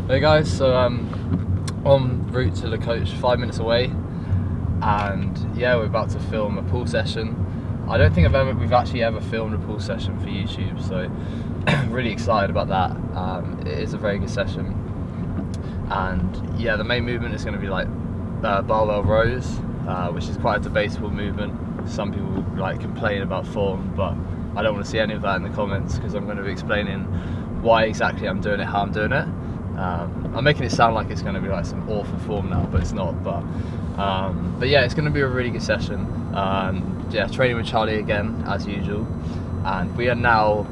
Hey guys, so en route to the coach, 5 minutes away, and yeah, we're about to film a pull session. I don't think we've actually ever filmed a pull session for YouTube, so I'm really excited about that. It is a very good session, and yeah, the main movement is going to be like barbell rows, which is quite a debatable movement. Some people like complain about form, but I don't want to see any of that in the comments because I'm going to be explaining why exactly I'm doing it, how I'm doing it. I'm making it sound like it's going to be like some awful form now, but it's not. But yeah, it's going to be a really good session. Yeah, training with Charlie again as usual, and we are now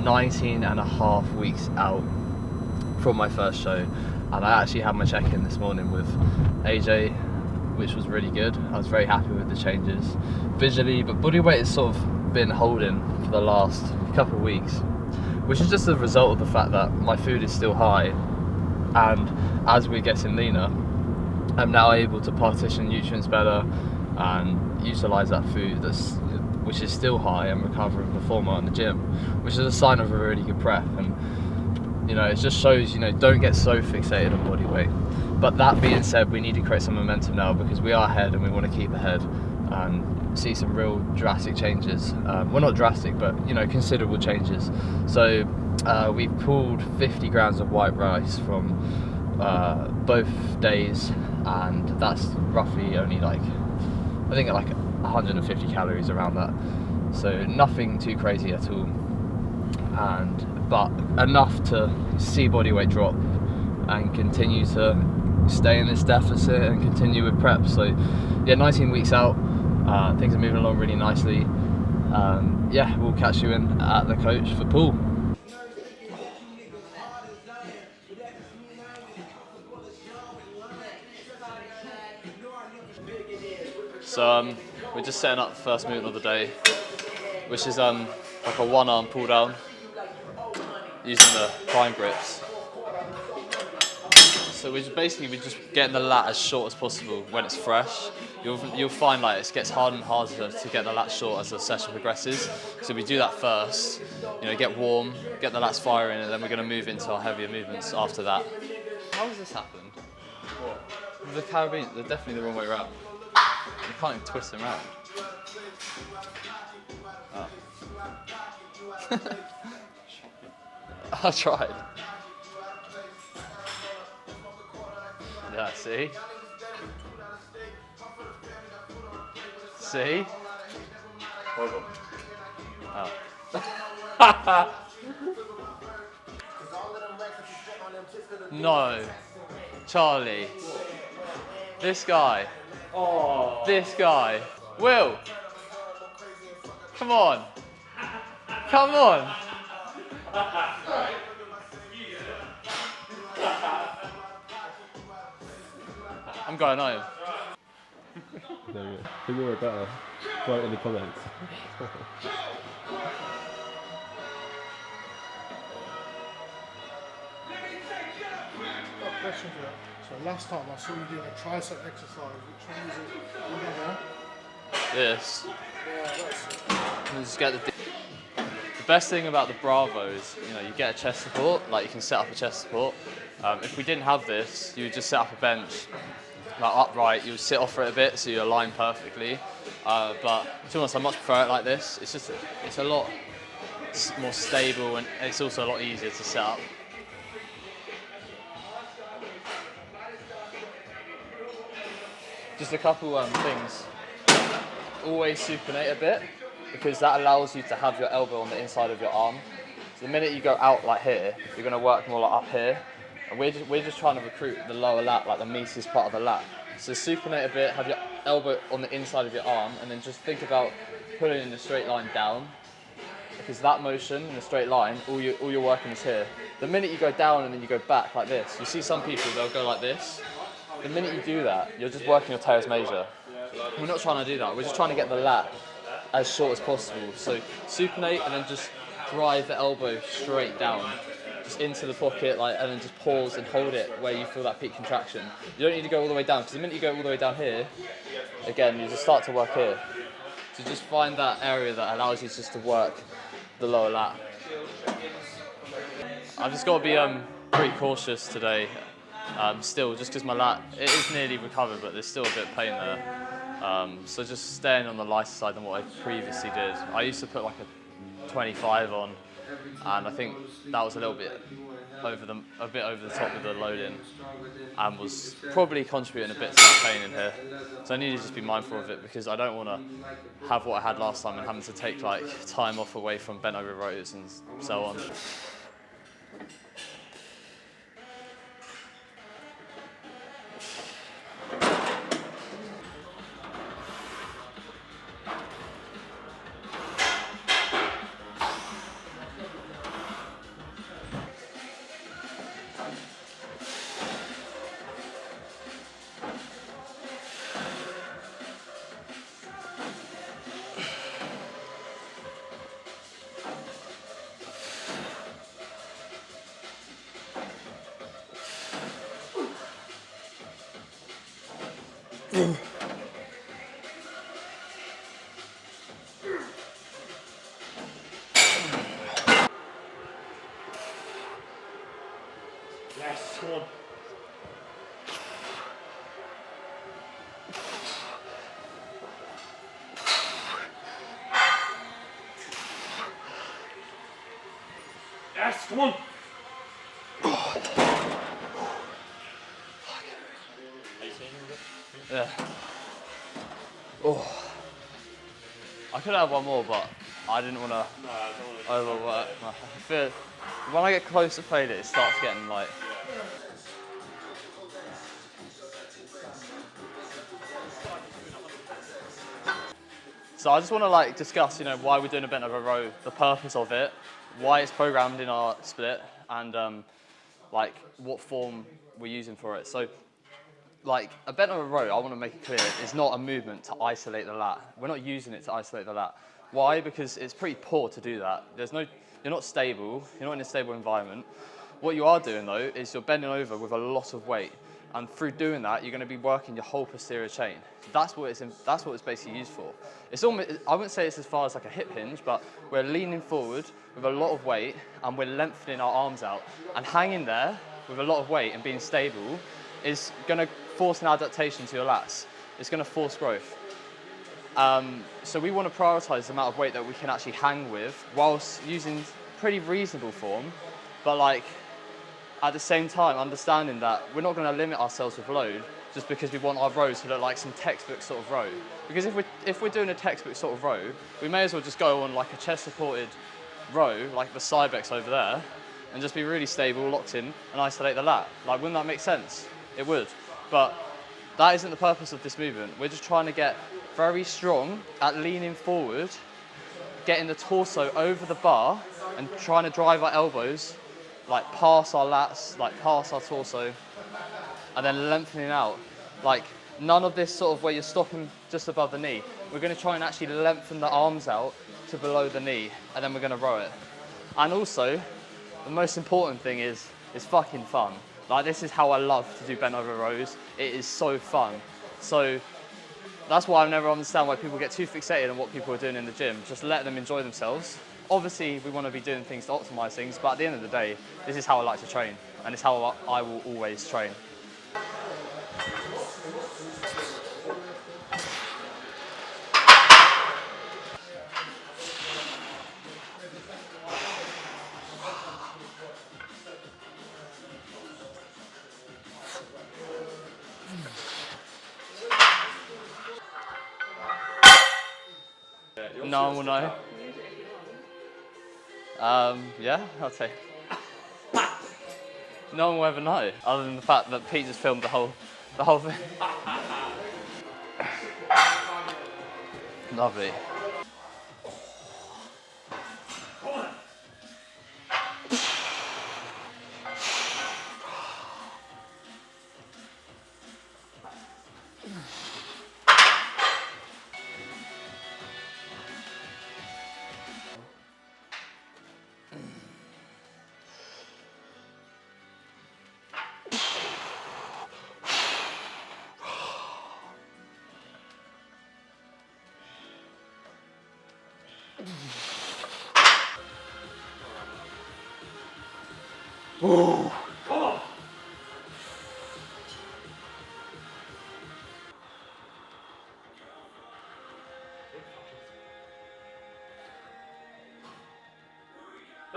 19 and a half weeks out from my first show, and I actually had my check-in this morning with AJ, which was really good. I was very happy with the changes visually, but body weight has sort of been holding for the last couple of weeks, which is just a result of the fact that my food is still high, and as we're getting leaner, I'm now able to partition nutrients better and utilize that food which is still high and recovering performer in the gym, which is a sign of a really good prep. And you know, it just shows, you know, don't get so fixated on body weight. But that being said, we need to create some momentum now because we are ahead and we want to keep ahead and see some real drastic changes. Well, not drastic, but you know, considerable changes. So we've pulled 50 grams of white rice from both days, and that's roughly only like, I think like 150 calories around that. So nothing too crazy at all, but enough to see body weight drop and continue to stay in this deficit and continue with prep. So yeah, 19 weeks out, things are moving along really nicely. Yeah, we'll catch you in at the coach for pull. So we're just setting up the first movement of the day, which is like a one-arm pull down using the prime grips. So we're just getting the lat as short as possible when it's fresh. You'll find like it gets harder and harder to get the lat short as the session progresses. So we do that first, you know, get warm, get the lats firing, and then we're going to move into our heavier movements after that. How has this happened? What? The carabiners, they're definitely the wrong way around. You can't even twist them around. Oh. I tried. Yeah, see? See? Horrible. Oh. No. Charlie. This guy. Oh. This guy. Will. Come on. Come on. I'm going home. There we go. Who wore it better? Write in the comments. Got a question for you. So last time I saw you doing a tricep exercise. Which one is it? This. Yeah, that's it. And just get the best thing about the Bravo is, you know, you get a chest support, like you can set up a chest support. If we didn't have this, you would just set up a bench, like upright, you would sit off for it a bit so you align perfectly. But to be honest, I much prefer it like this. It's a lot more stable, and it's also a lot easier to set up. Just a couple things. Always supinate a bit, because that allows you to have your elbow on the inside of your arm. So the minute you go out like here, you're going to work more like up here. And we're just trying to recruit the lower lat, like the meatiest part of the lat. So supinate a bit, have your elbow on the inside of your arm, and then just think about pulling in a straight line down. Because that motion in a straight line, all you're working is here. The minute you go down and then you go back like this, you see some people, they'll go like this. The minute you do that, you're just working your teres major. We're not trying to do that, we're just trying to get the lat as short as possible. So supinate and then just drive the elbow straight down, just into the pocket, like, and then just pause and hold it where you feel that peak contraction. You don't need to go all the way down, because the minute you go all the way down here, again, you just start to work here. So just find that area that allows you just to work the lower lat. I've just got to be pretty cautious today. Still, just because my lat, it is nearly recovered, but there's still a bit of pain there. So just staying on the lighter side than what I previously did. I used to put like a 25 on, and I think that was a bit over the top of the loading, and was probably contributing a bit to that pain in here. So I need to just be mindful of it, because I don't want to have what I had last time and having to take like time off away from bent over rows and so on. Yes, come on. Yes, come on. Yeah. Oh. I could have one more, but I didn't want to overwork. I feel when I get close to failure, it starts getting like. So I just want to like discuss, why we're doing a bent over row, the purpose of it, why it's programmed in our split, and like what form we're using for it. So, like a bent over row, I want to make it clear, is not a movement to isolate the lat. We're not using it to isolate the lat. Why? Because it's pretty poor to do that. You're not stable. You're not in a stable environment. What you are doing though is you're bending over with a lot of weight, and through doing that, you're going to be working your whole posterior chain. That's what it's basically used for. It's almost, I wouldn't say it's as far as like a hip hinge, but we're leaning forward with a lot of weight, and we're lengthening our arms out, and hanging there with a lot of weight and being stable is going to force an adaptation to your lats. It's going to force growth. So we want to prioritize the amount of weight that we can actually hang with whilst using pretty reasonable form, but like at the same time understanding that we're not going to limit ourselves with load just because we want our rows to look like some textbook sort of row. Because if we're doing a textbook sort of row, we may as well just go on like a chest supported row, like the Cybex over there, and just be really stable, locked in, and isolate the lat. Like, wouldn't that make sense? It would. But that isn't the purpose of this movement. We're just trying to get very strong at leaning forward, getting the torso over the bar, and trying to drive our elbows like past our lats, like past our torso, and then lengthening out. Like none of this sort of where you're stopping just above the knee. We're going to try and actually lengthen the arms out to below the knee, and then we're going to row it. And also, the most important thing is it's fucking fun. Like, this is how I love to do bent over rows. It is so fun. So that's why I never understand why people get too fixated on what people are doing in the gym. Just let them enjoy themselves. Obviously, we want to be doing things to optimize things, but at the end of the day, this is how I like to train, and it's how I will always train. No one will know. Yeah, I'll say. No one will ever know, other than the fact that Pete just filmed the whole thing. Lovely.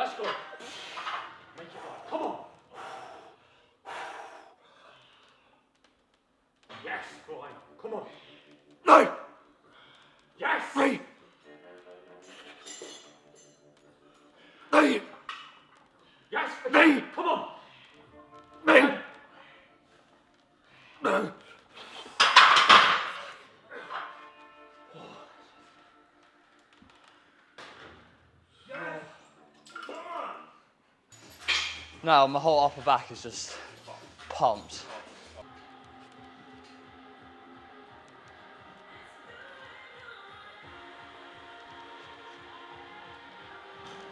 Let's go. Make it right. Come on. Yes, fine. Come on. No. Yes. Three. Yes. Again. Come on. Now my whole upper back is just pumped.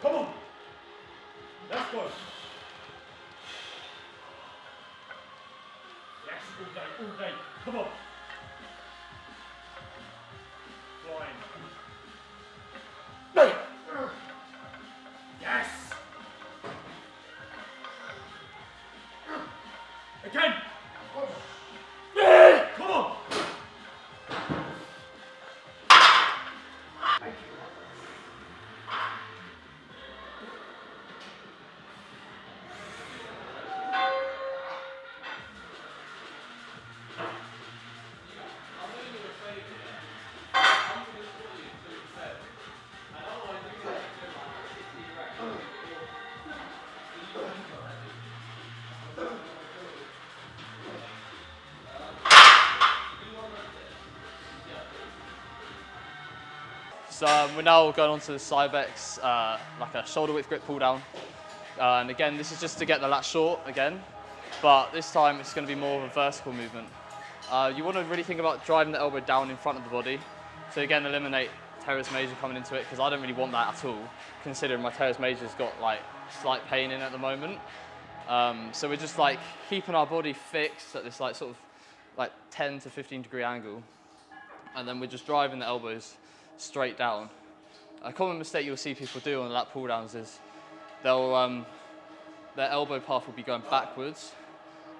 Come on. Let's go. Yes, all day. Come on. Flying. Yes. Again. Come on. So we're now going on to the Cybex, like a shoulder width grip pull down. And again, this is just to get the lat short again, but this time it's going to be more of a vertical movement. You want to really think about driving the elbow down in front of the body. So again, eliminate teres major coming into it, because I don't really want that at all, considering my teres major's got like slight pain in at the moment. So we're just like keeping our body fixed at this like sort of like 10 to 15 degree angle. And then we're just driving the elbows straight down. A common mistake you'll see people do on the lat pull downs is they'll their elbow path will be going backwards,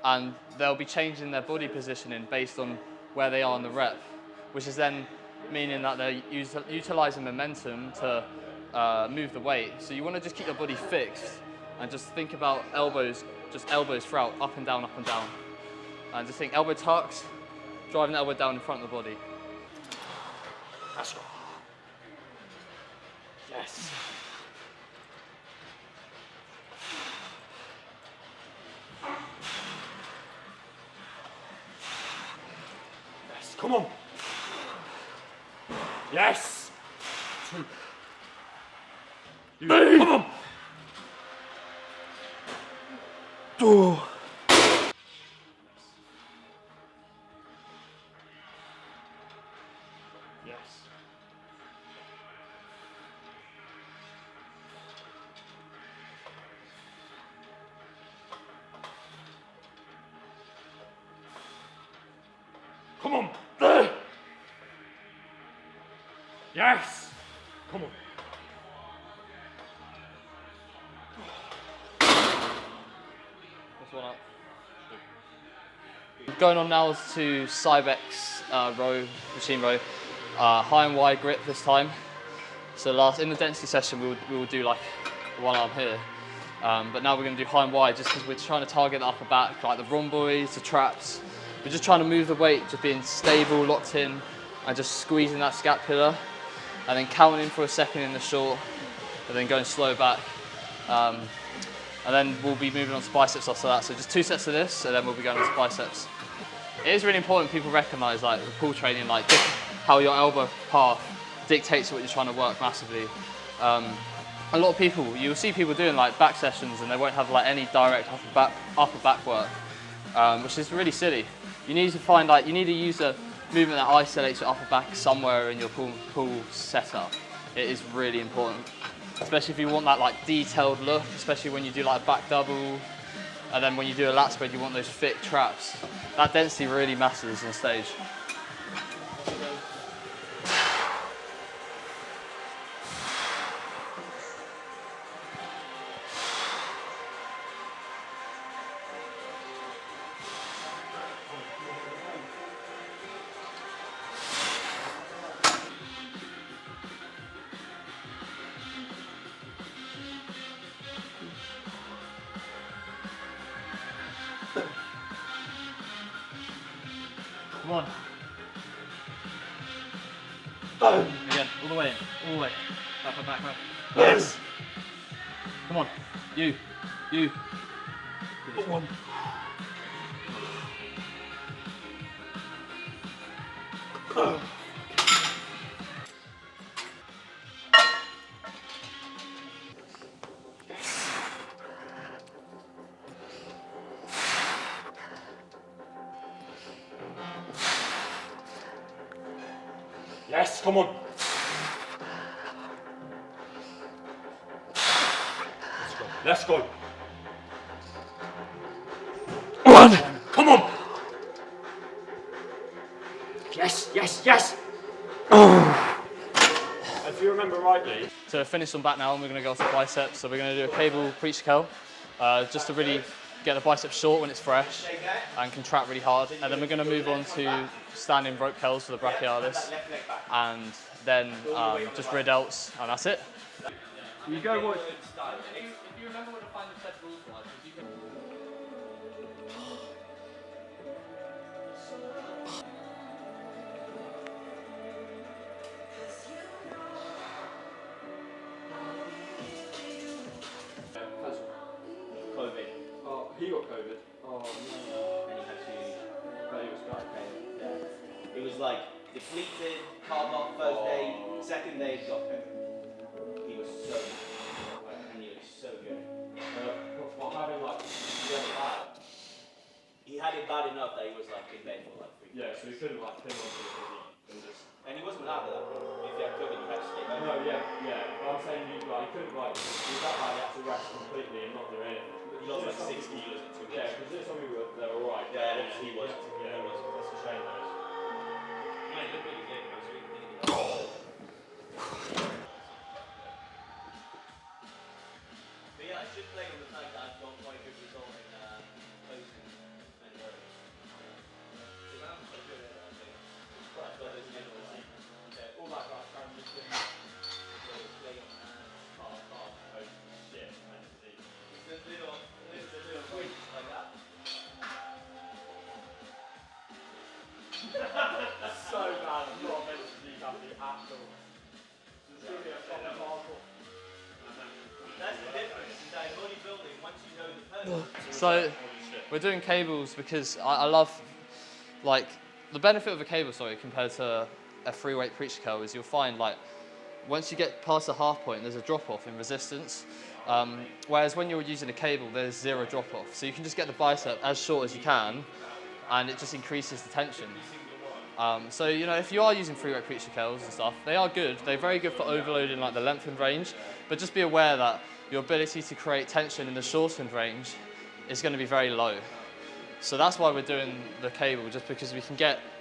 and they'll be changing their body positioning based on where they are in the rep, which is then meaning that they're utilizing momentum to move the weight. So you want to just keep your body fixed and just think about elbows, just elbows throughout, up and down, and just think elbow tucks, driving the elbow down in front of the body. Let's go. Yes. Yes, come on. Yes. You, come on. Oh. Yes. Come on. Yes. Come on. This one up. Going on now to Cybex row, machine row, high and wide grip this time. So in the density session we will do like one arm here, but now we're going to do high and wide just because we're trying to target the upper back, like the rhomboids, the traps. We're just trying to move the weight, just being stable, locked in, and just squeezing that scapula, and then counting for a second in the short, and then going slow back. And then we'll be moving on to biceps after that. So just 2 sets of this, and then we'll be going on to biceps. It is really important people recognise like the pull training, like how your elbow path dictates what you're trying to work massively. A lot of people, you'll see people doing like back sessions and they won't have like any direct upper back work, which is really silly. You need to find like, you need to use a movement that isolates your upper back somewhere in your pull setup. It is really important, especially if you want that like detailed look, especially when you do like a back double, and then when you do a lat spread, you want those thick traps. That density really matters on stage. Come on. Boom. Again, all the way in, all the way. Back. Yes. Come on. You. One. Yes, come on. Let's go. One. Come on. Yes. If you remember rightly. So finish on back now, and we're going to go to biceps. So we're going to do a cable preacher curl, just to really get the biceps short when it's fresh and contract really hard. And then we're going to move on to standing rope curls for the brachialis, and then just rear delts, and that's it. You go watch. If you remember what the final set rules was, you can. COVID. Oh, he got COVID. Oh no. And he had to. But he was quite pain. Yeah. It was like depleted, calmed off first day, second day got COVID. He was so good. And he was so good. What having like really bad? He had it bad enough that he was like in bed for like 3 days. Yeah, so he couldn't like pin onto the physique and just. And he wasn't allowed at that point. If you had COVID, you had to stay home. No, yeah. But I'm saying you like he couldn't like he was that bad he had to rest completely and not do anything. He lost like 6 kilos in 2 weeks. Yeah, because there's some people that were alright. Yeah, he was. Yeah, it was. That's a shame though. Yeah, he looked really good. I was really thinking But yeah, I should play on the fact that I've got quite a good result in posing and rowing. Because I'm quite good at it, I think. But I've got those minerals. Yeah, all that like transition. Play on half, post, shit, and there's little points like that. So bad, I'm not meant to do nothing at all. It's gonna be a fucking hardcore. That's the difference, is that in bodybuilding, once you know the person. So we're doing cables because I love, like, the benefit of a cable, compared to a free weight preacher curl is you'll find like once you get past the half point, there's a drop off in resistance. Whereas when you're using a cable, there's zero drop off. So you can just get the bicep as short as you can, and it just increases the tension. So you know, if you are using free weight preacher curls and stuff, they are good. They're very good for overloading like the lengthened range, but just be aware that your ability to create tension in the shortened range is going to be very low. So that's why we're doing the cable, just because we can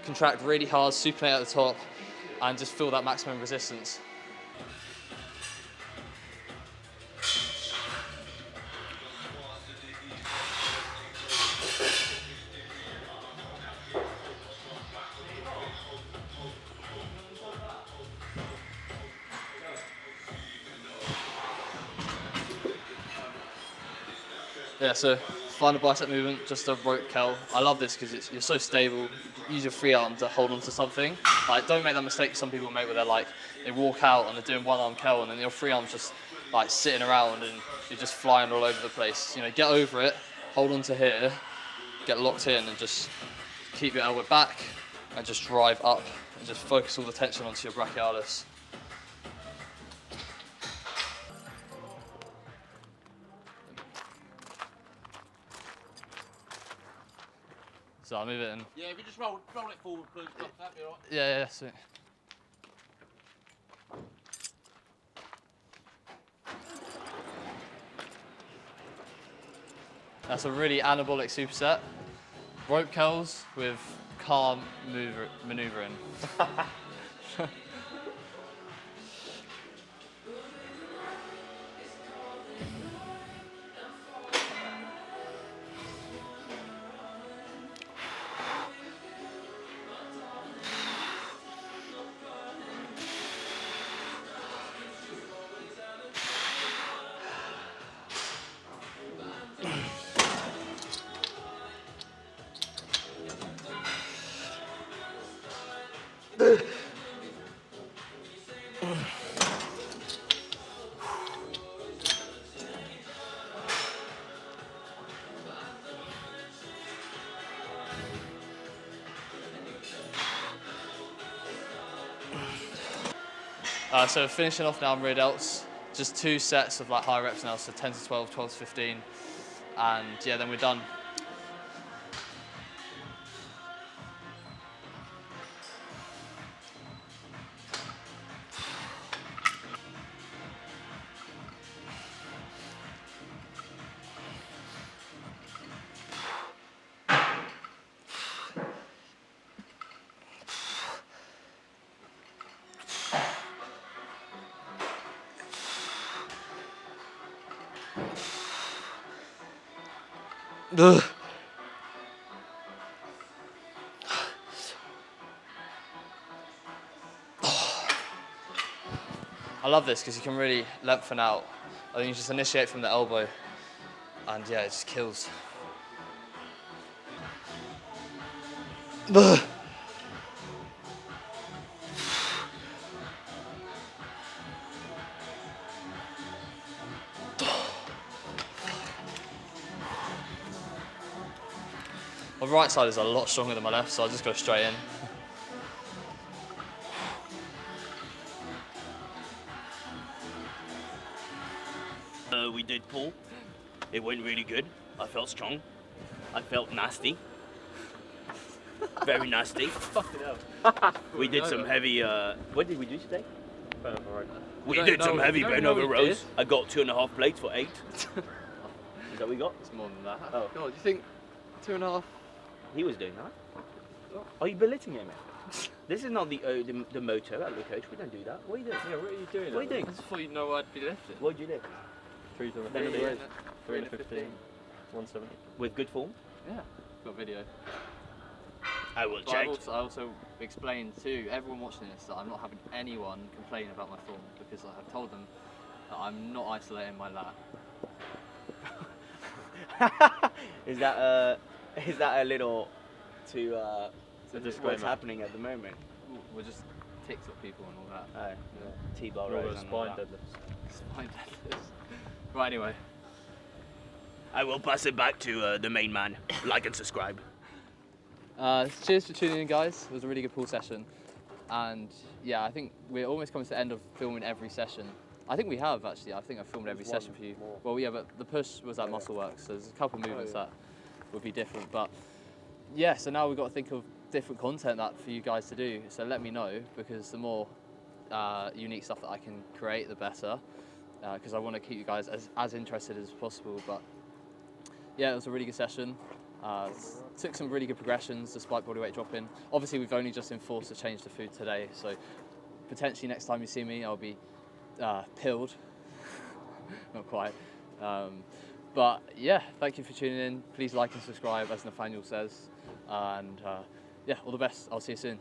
contract really hard, supinate at the top, and just feel that maximum resistance. Yeah, so final bicep movement, just a rope curl. I love this because you're so stable. Use your free arm to hold on to something. Like, don't make that mistake some people make where they walk out and they're doing one arm curl and then your free arm's just like sitting around and you're just flying all over the place. You know, get over it, hold on to here, get locked in and just keep your elbow back and just drive up and just focus all the tension onto your brachialis. So I'll move it in. Yeah, if you just roll it forward, please, that'd be all right. Yeah, sweet. That's a really anabolic superset. Rope curls with calm maneuvering. So finishing off now on rear delts, just 2 sets of like high reps now, so 10 to 12, 12 to 15, and yeah, then we're done. Ugh. I love this because you can really lengthen out. I think you just initiate from the elbow, and yeah, it just kills. Ugh. My right side is a lot stronger than my left, so I'll just go straight in. We did pull. It went really good. I felt strong. I felt nasty. Very nasty. Fucking hell. We did some heavy. What did we do today? We don't did some know- heavy don't bent know over we rows. did. I got 2.5 plates for 8. Is that what we got? It's more than that. Oh. God, you think 2.5? He was doing that. Are you belittling him? This is not the moto at the coach. We don't do that. What are you doing? Yeah, what are you doing? What are you doing? I just thought you'd know I'd be lifting. What do you do? 3 to 15, 3 to 15, 170. With good form? Yeah, got video. I will But check. I also explained to everyone watching this that I'm not having anyone complain about my form because I've told them that I'm not isolating my lat. Is that a little to what's disclaimer. happening at the moment? We're just TikTok people and all that. Oh, yeah. T-bar rows and all Spine that. deadlifts. Spine deadlifts. Right, anyway. I will pass it back to the main man. Like and subscribe. Cheers for tuning in, guys. It was a really good pool session. And yeah, I think we're almost coming to the end of filming every session. I think we have, actually. I think I've filmed every session for you. Well, yeah, but the push was at muscle work, so there's a couple of movements that would be different. But yeah, so now we've got to think of different content that for you guys to do. So let me know, because the more unique stuff that I can create, the better. Because I want to keep you guys as interested as possible. But yeah, it was a really good session. Took some really good progressions despite body weight dropping. Obviously, we've only just been forced to change the food today, so potentially next time you see me, I'll be pilled. Not quite. But yeah, thank you for tuning in. Please like and subscribe, as Nathaniel says. And yeah, all the best. I'll see you soon.